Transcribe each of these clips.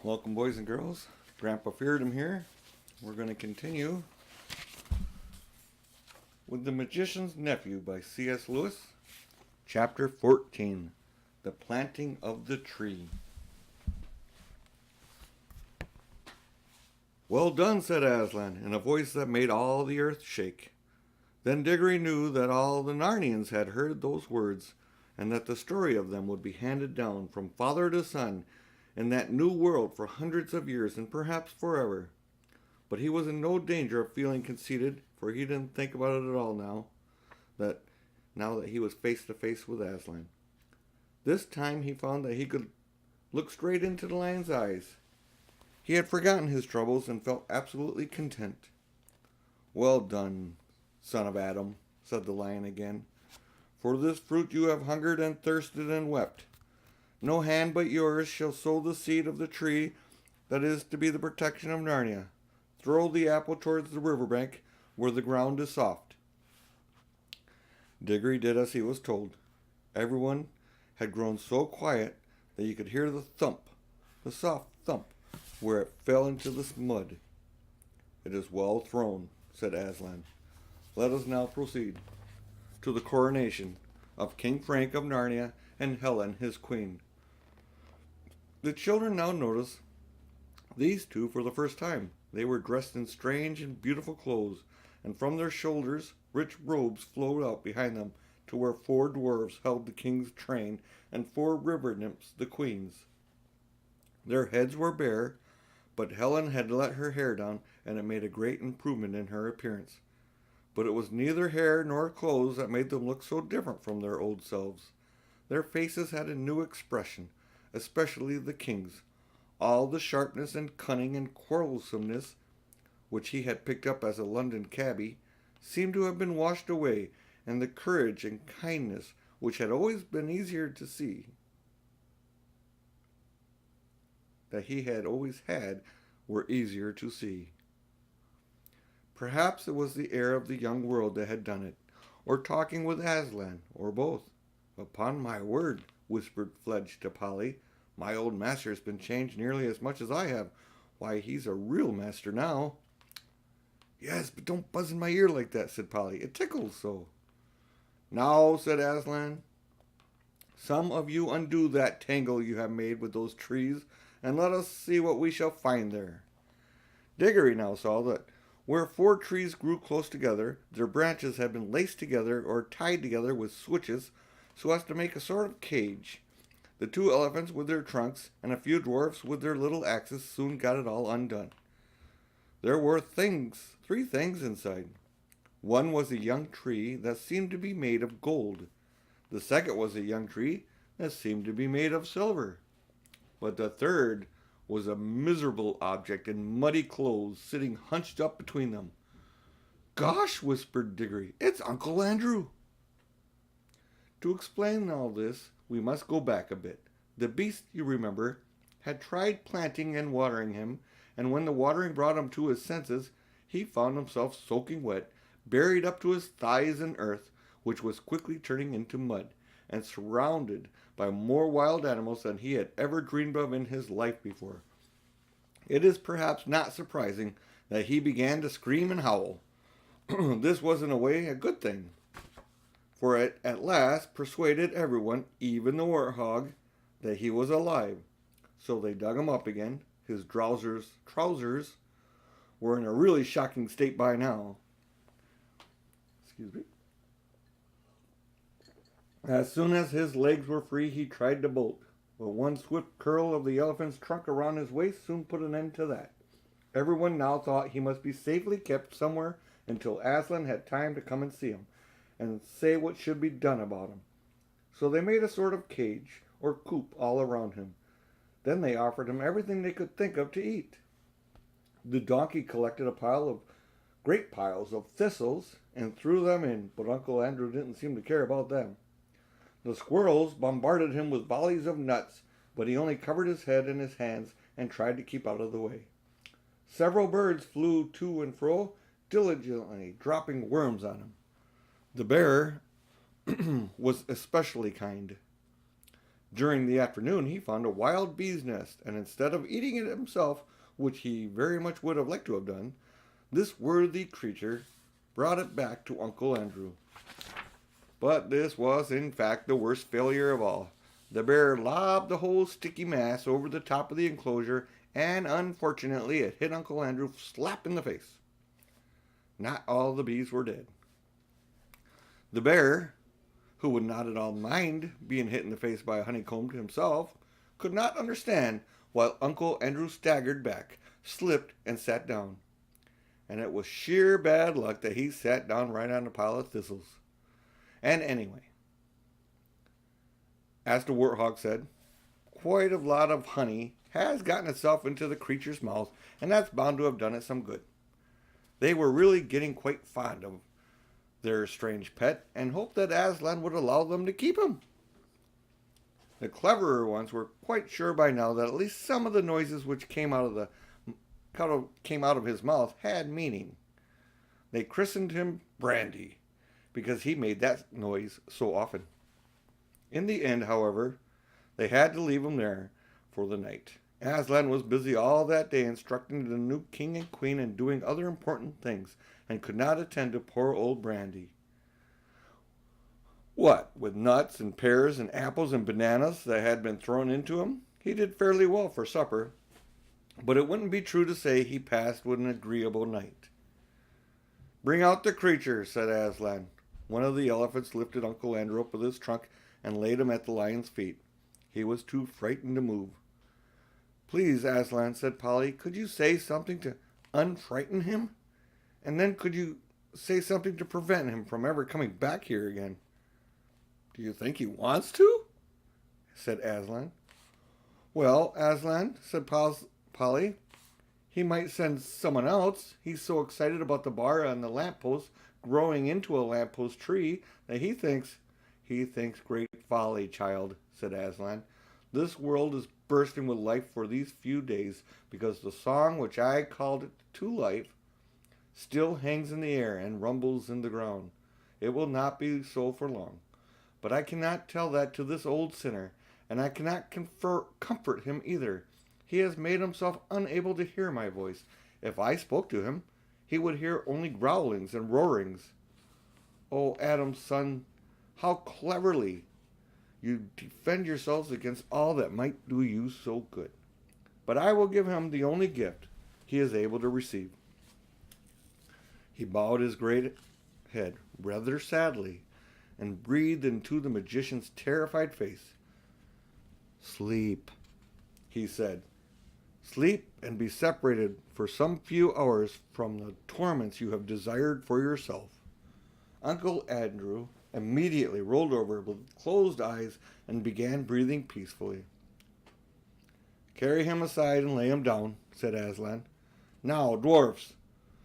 Welcome, boys and girls. Grandpa Pheardom here. We're going to continue with The Magician's Nephew by C.S. Lewis, Chapter 14, The Planting of the Tree. "Well done," said Aslan, in a voice that made all the earth shake. Then Diggory knew that all the Narnians had heard those words, and that the story of them would be handed down from father to son in that new world for hundreds of years and perhaps forever. But he was in no danger of feeling conceited, for he didn't think about it at all now that he was face to face with Aslan. This time he found that he could look straight into the lion's eyes. He had forgotten his troubles and felt absolutely content. "Well done, son of Adam," said the lion again. "For this fruit you have hungered and thirsted and wept. No hand but yours shall sow the seed of the tree that is to be the protection of Narnia. Throw the apple towards the riverbank, where the ground is soft." Diggory did as he was told. Everyone had grown so quiet that you could hear the thump, the soft thump, where it fell into the mud. "It is well thrown," said Aslan. "Let us now proceed to the coronation of King Frank of Narnia and Helen, his queen." The children now noticed these two for the first time. They were dressed in strange and beautiful clothes, and from their shoulders rich robes flowed out behind them to where 4 dwarves held the king's train and 4 river nymphs the queen's. Their heads were bare, but Helen had let her hair down, and it made a great improvement in her appearance. But it was neither hair nor clothes that made them look so different from their old selves. Their faces had a new expression, especially the king's. All the sharpness and cunning and quarrelsomeness, which he had picked up as a London cabby, seemed to have been washed away, and the courage and kindness, which had always been easier to see, that he had always had, were easier to see. Perhaps it was the air of the young world that had done it, or talking with Aslan, or both. "Upon my word," whispered Fledge to Polly, "my old master has been changed nearly as much as I have. Why, he's a real master now." "Yes, but don't buzz in my ear like that," said Polly. "It tickles so." "Now," said Aslan, "some of you undo that tangle you have made with those trees, and let us see what we shall find there." Diggory now saw that where 4 trees grew close together, their branches had been laced together or tied together with switches so as to make a sort of cage. The 2 elephants with their trunks and a few dwarfs with their little axes soon got it all undone. There were 3 things inside. One was a young tree that seemed to be made of gold. The second was a young tree that seemed to be made of silver. But the third was a miserable object in muddy clothes, sitting hunched up between them. "Gosh," whispered Diggory, "it's Uncle Andrew." To explain all this, we must go back a bit. The beast, you remember, had tried planting and watering him, and when the watering brought him to his senses, he found himself soaking wet, buried up to his thighs in earth, which was quickly turning into mud, and surrounded by more wild animals than he had ever dreamed of in his life before. It is perhaps not surprising that he began to scream and howl. This was in a way a good thing, for it at last persuaded everyone, even the warthog, that he was alive. So they dug him up again. His trousers were in a really shocking state by now. Excuse me. As soon as his legs were free, he tried to bolt, but one swift curl of the elephant's trunk around his waist soon put an end to that. Everyone now thought he must be safely kept somewhere until Aslan had time to come and see him, and say what should be done about him. So they made a sort of cage, or coop, all around him. Then they offered him everything they could think of to eat. The donkey collected great piles of thistles, and threw them in, but Uncle Andrew didn't seem to care about them. The squirrels bombarded him with volleys of nuts, but he only covered his head in his hands and tried to keep out of the way. Several birds flew to and fro, diligently dropping worms on him. The bear was especially kind. During the afternoon he found a wild bee's nest, and instead of eating it himself, which he very much would have liked to have done, this worthy creature brought it back to Uncle Andrew. But this was in fact the worst failure of all. The bear lobbed the whole sticky mass over the top of the enclosure, and unfortunately it hit Uncle Andrew slap in the face. Not all the bees were dead. The bear, who would not at all mind being hit in the face by a honeycomb himself, could not understand why Uncle Andrew staggered back, slipped, and sat down. And it was sheer bad luck that he sat down right on a pile of thistles. And anyway, as the warthog said, quite a lot of honey has gotten itself into the creature's mouth, and that's bound to have done it some good. They were really getting quite fond of their strange pet and hoped that Aslan would allow them to keep him. The cleverer ones were quite sure by now that at least some of the noises which came out of his mouth had meaning. They christened him Brandy, because he made that noise so often. In the end, however, they had to leave him there for the night. Aslan was busy all that day instructing the new king and queen and doing other important things, and could not attend to poor old Brandy. What, with nuts and pears and apples and bananas that had been thrown into him, he did fairly well for supper, but it wouldn't be true to say he passed with an agreeable night. "Bring out the creature," said Aslan. One of the elephants lifted Uncle Andrew up with his trunk and laid him at the lion's feet. He was too frightened to move. "Please, Aslan," said Polly, "could you say something to unfrighten him? And then could you say something to prevent him from ever coming back here again?" "Do you think he wants to?" said Aslan. "Well, Aslan," said Polly, "he might send someone else. He's so excited about the bar and the lamppost growing into a lamppost tree that he thinks great folly, child," said Aslan. "This world is bursting with life for these few days, because the song which I called it to life still hangs in the air and rumbles in the ground. It will not be so for long. But I cannot tell that to this old sinner, and I cannot comfort him either. He has made himself unable to hear my voice. If I spoke to him, he would hear only growlings and roarings. Oh, Adam's son, how cleverly you defend yourselves against all that might do you so good. But I will give him the only gift he is able to receive." He bowed his great head rather sadly and breathed into the magician's terrified face. "Sleep," he said. "Sleep and be separated for some few hours from the torments you have desired for yourself." Uncle Andrew immediately rolled over with closed eyes and began breathing peacefully. "Carry him aside and lay him down," said Aslan. "Now, dwarfs,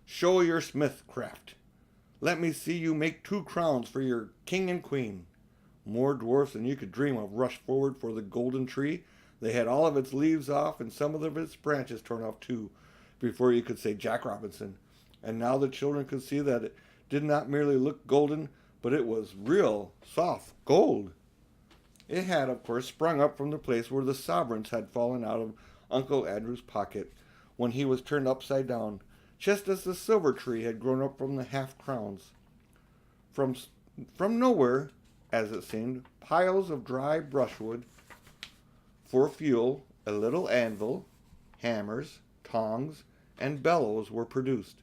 show your smithcraft. Let me see you make 2 crowns for your king and queen." More dwarfs than you could dream of rushed forward for the golden tree. They had all of its leaves off and some of its branches torn off too, before you could say Jack Robinson. And now the children could see that it did not merely look golden, but it was real, soft gold. It had, of course, sprung up from the place where the sovereigns had fallen out of Uncle Andrew's pocket when he was turned upside down, just as the silver tree had grown up from the half-crowns. From nowhere, as it seemed, piles of dry brushwood for fuel, a little anvil, hammers, tongs, and bellows were produced.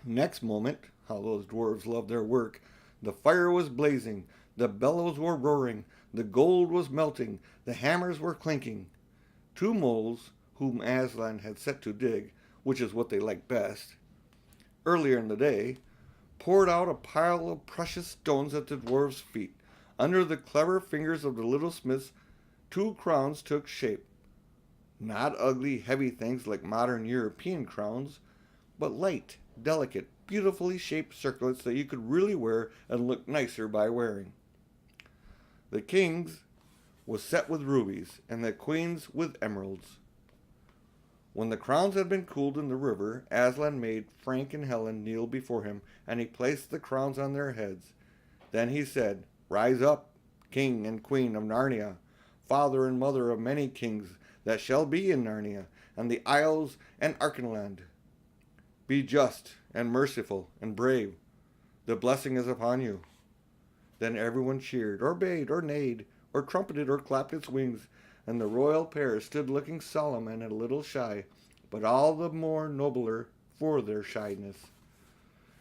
Next moment, how those dwarves loved their work, the fire was blazing, the bellows were roaring, the gold was melting, the hammers were clinking. 2 moles, whom Aslan had set to dig, which is what they liked best, earlier in the day, poured out a pile of precious stones at the dwarf's feet. Under the clever fingers of the little smiths, 2 crowns took shape. Not ugly, heavy things like modern European crowns, but light, delicate, beautifully shaped circlets that you could really wear and look nicer by wearing. The king's was set with rubies, and the queen's with emeralds. When the crowns had been cooled in the river, Aslan made Frank and Helen kneel before him, and he placed the crowns on their heads. Then he said, "Rise up, King and Queen of Narnia, father and mother of many kings that shall be in Narnia, and the Isles and Archenland. Be just and merciful and brave. The blessing is upon you." Then everyone cheered, or bayed, or neighed, or trumpeted, or clapped its wings, and the royal pair stood looking solemn and a little shy, but all the more nobler for their shyness.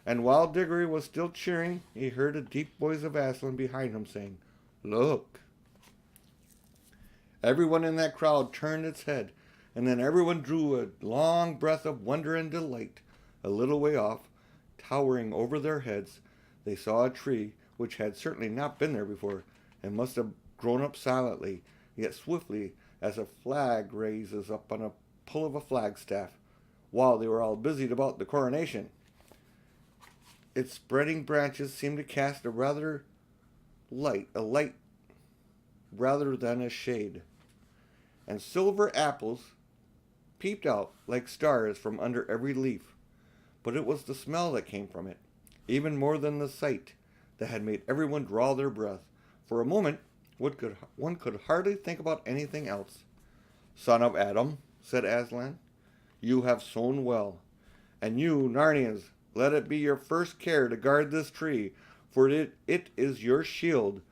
And while Diggory was still cheering, he heard a deep voice of Aslan behind him saying, "Look." Everyone in that crowd turned its head, and then everyone drew a long breath of wonder and delight. A little way off, towering over their heads, they saw a tree which had certainly not been there before, and must have grown up silently, yet swiftly, as a flag raises up on a pull of a flagstaff, while they were all busied about the coronation. Its spreading branches seemed to cast a light rather than a shade, and silver apples peeped out like stars from under every leaf. But it was the smell that came from it, even more than the sight, that had made everyone draw their breath. For a moment, one could hardly think about anything else. "Son of Adam," said Aslan, "you have sown well, and you, Narnians, let it be your first care to guard this tree, for it is your shield.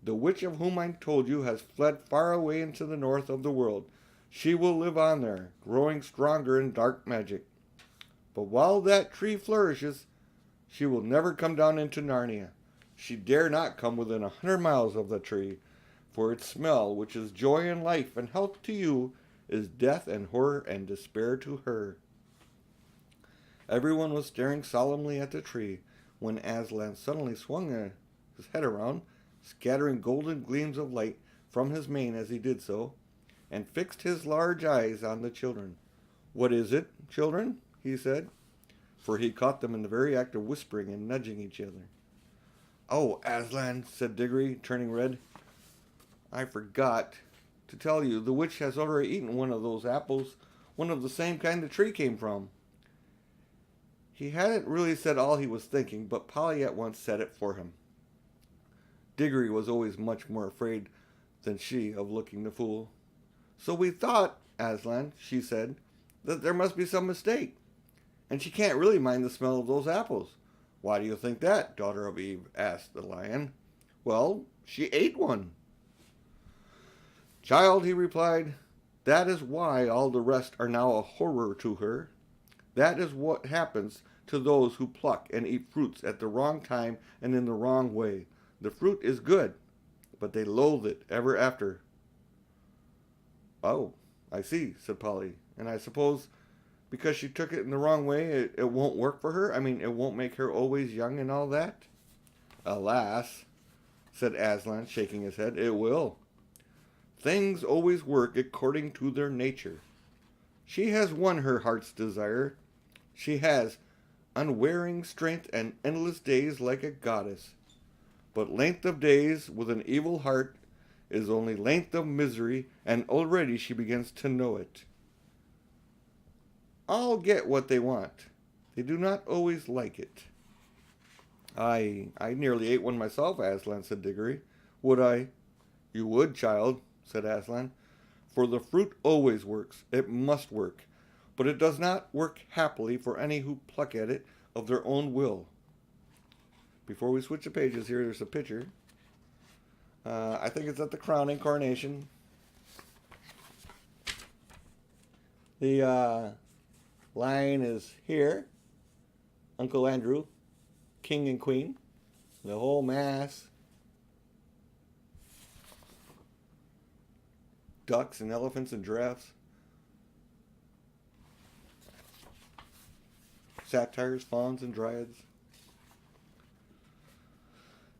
The witch of whom I told you has fled far away into the north of the world. She will live on there, growing stronger in dark magic. But while that tree flourishes, she will never come down into Narnia. She dare not come within 100 miles of the tree, for its smell, which is joy and life and health to you, is death and horror and despair to her." Everyone was staring solemnly at the tree when Aslan suddenly swung his head around, scattering golden gleams of light from his mane as he did so, and fixed his large eyes on the children. "What is it, children?" he said, for he caught them in the very act of whispering and nudging each other. "Oh, Aslan," said Diggory, turning red, "I forgot to tell you, the witch has already eaten one of those apples, one of the same kind the tree came from." He hadn't really said all he was thinking, but Polly at once said it for him. Diggory was always much more afraid than she of looking the fool. "So we thought, Aslan," she said, "that there must be some mistake. And she can't really mind the smell of those apples." "Why do you think that, daughter of Eve?" asked the lion. "Well, she ate one." "Child," he replied, "that is why all the rest are now a horror to her. That is what happens to those who pluck and eat fruits at the wrong time and in the wrong way. The fruit is good, but they loathe it ever after." "Oh, I see," said Polly. "And I suppose because she took it in the wrong way, it won't work for her? I mean, it won't make her always young and all that?" "Alas," said Aslan, shaking his head, "it will. Things always work according to their nature. She has won her heart's desire. She has unwearying strength and endless days like a goddess. But length of days with an evil heart is only length of misery, and already she begins to know it. All get what they want. They do not always like it." I nearly ate one myself, Aslan," said Diggory. "Would I?" "You would, child," said Aslan, "for the fruit always works. It must work. But it does not work happily for any who pluck at it of their own will." Before we switch the pages here, there's a picture. I think it's at the coronation. The lion is here. Uncle Andrew, king and queen, the whole mass. Ducks and elephants and giraffes. Satyrs, fauns, and dryads.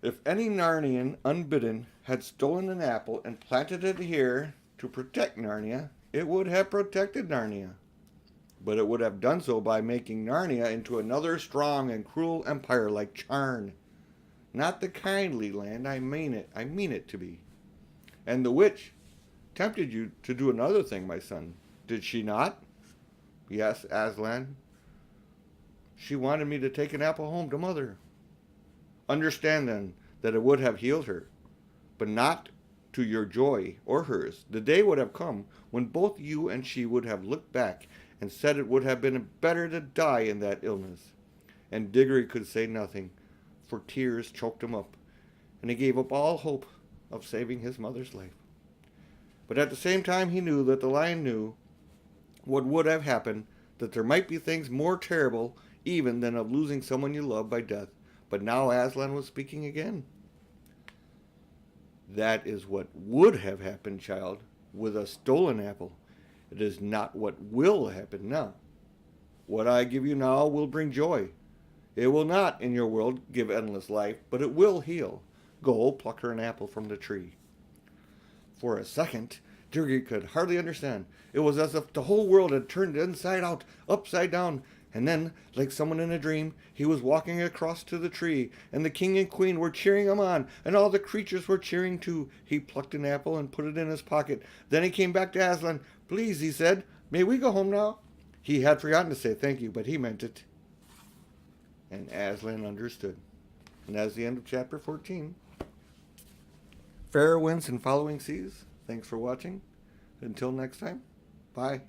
If any Narnian, unbidden, had stolen an apple and planted it here to protect Narnia, it would have protected Narnia. But it would have done so by making Narnia into another strong and cruel empire like Charn. Not the kindly land I mean it to be. And the witch tempted you to do another thing, my son, did she not?" "Yes, Aslan. She wanted me to take an apple home to mother." "Understand, then, that it would have healed her, but not to your joy or hers, the day would have come when both you and she would have looked back and said it would have been better to die in that illness. And Diggory could say nothing, for tears choked him up, and he gave up all hope of saving his mother's life. But at the same time he knew that the lion knew what would have happened, that there might be things more terrible even than of losing someone you love by death. But now Aslan was speaking again. That is what would have happened, child, with a stolen apple. It is not what will happen now. What I give you now will bring joy. It will not, in your world, give endless life, but it will heal. Go, pluck her an apple from the tree. For a second, Diggory could hardly understand. It was as if the whole world had turned inside out, upside down, and then, like someone in a dream, he was walking across to the tree, and the king and queen were cheering him on, and all the creatures were cheering too. He plucked an apple and put it in his pocket. Then he came back to Aslan. "Please," he said, "may we go home now?" He had forgotten to say thank you, but he meant it. And Aslan understood. And that's the end of chapter 14. Fair winds and following seas. Thanks for watching. Until next time, bye.